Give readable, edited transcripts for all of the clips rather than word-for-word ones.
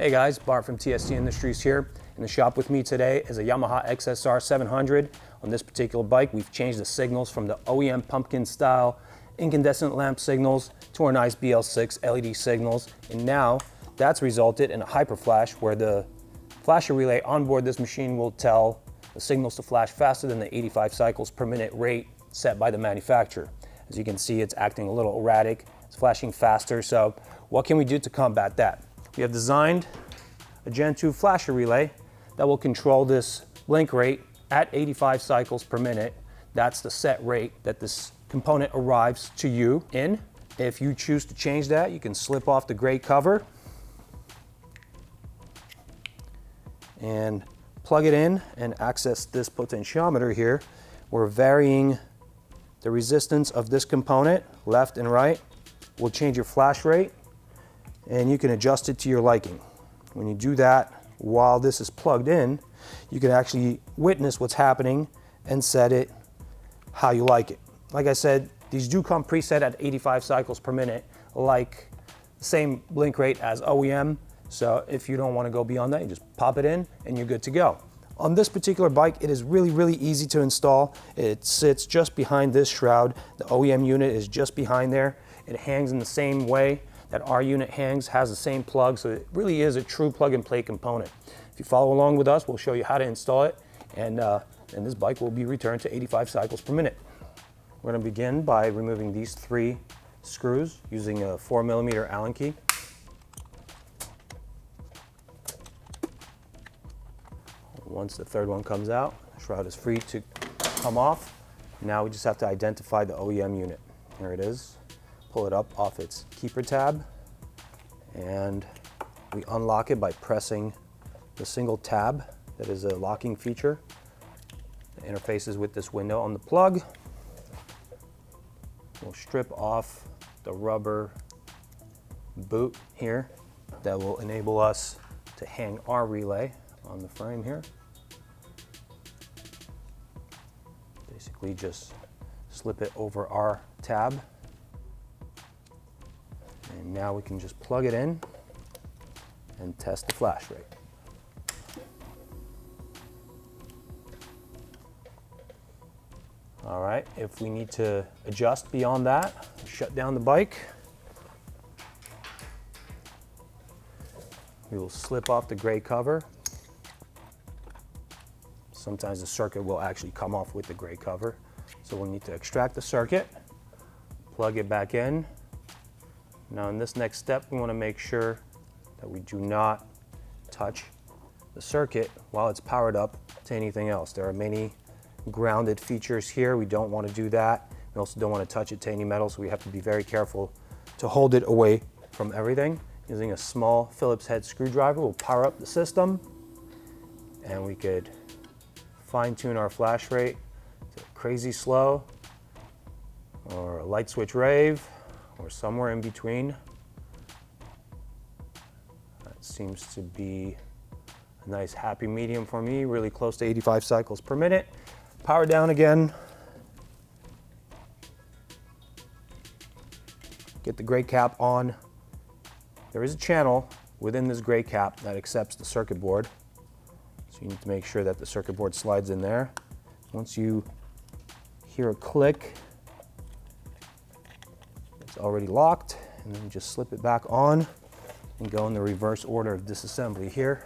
Hey guys, Bart from TST Industries here. In the shop with me today is a Yamaha XSR700. On this particular bike, we've changed the signals from the OEM pumpkin style incandescent lamp signals to our nice BL6 LED signals. And now that's resulted in a hyperflash where the flasher relay on board this machine will tell the signals to flash faster than the 85 cycles per minute rate set by the manufacturer. As you can see, it's acting a little erratic. It's flashing faster. So what can we do to combat that? We have designed a Gen 2 flasher relay that will control this blink rate at 85 cycles per minute. That's the set rate that this component arrives to you in. If you choose to change that, you can slip off the gray cover and plug it in and access this potentiometer here. We're varying the resistance of this component left and right. Will change your flash rate, and you can adjust it to your liking. When you do that while this is plugged in, you can actually witness what's happening and set it how you like it. Like I said, these do come preset at 85 cycles per minute, like the same blink rate as OEM. So if you don't want to go beyond that, you just pop it in and you're good to go. On this particular bike, it is really easy to install. It sits just behind this shroud. The OEM unit is just behind there. It hangs in the same way that our unit hangs, has the same plug, so it really is a true plug and play component. If you follow along with us, we'll show you how to install it, and this bike will be returned to 85 cycles per minute. We're going to begin by removing these 3 screws using a 4mm Allen key. Once the third one comes out, the shroud is free to come off. Now we just have to identify the OEM unit. Here it is. Pull it up off its keeper tab, and we unlock it by pressing the single tab that is a locking feature. It interfaces with this window on the plug. We'll strip off the rubber boot here that will enable us to hang our relay on the frame here. Basically just slip it over our tab. And now we can just plug it in and test the flash rate. All right, if we need to adjust beyond that, shut down the bike. We will slip off the gray cover. Sometimes the circuit will actually come off with the gray cover. So we'll need to extract the circuit, plug it back in. Now in this next step, we want to make sure that we do not touch the circuit while it's powered up to anything else. There are many grounded features here. We don't want to do that. We also don't want to touch it to any metal, so we have to be very careful to hold it away from everything. Using a small Phillips head screwdriver, we'll power up the system, and we could fine-tune our flash rate to crazy slow, or a light switch rave, or somewhere in between. That seems to be a nice happy medium for me, really close to 85 cycles per minute. Power down again. Get the gray cap on. There is a channel within this gray cap that accepts the circuit board. So you need to make sure that the circuit board slides in there. Once you hear a click, it's already locked, and then just slip it back on and go in the reverse order of disassembly here.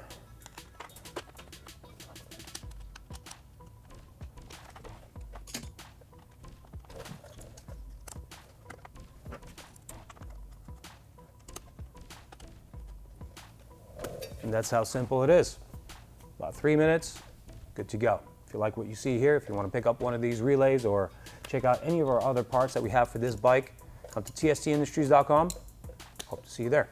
And that's how simple it is. About 3 minutes, good to go. If you like what you see here, if you want to pick up one of these relays or check out any of our other parts that we have for this bike, come to tstindustries.com. Hope to see you there.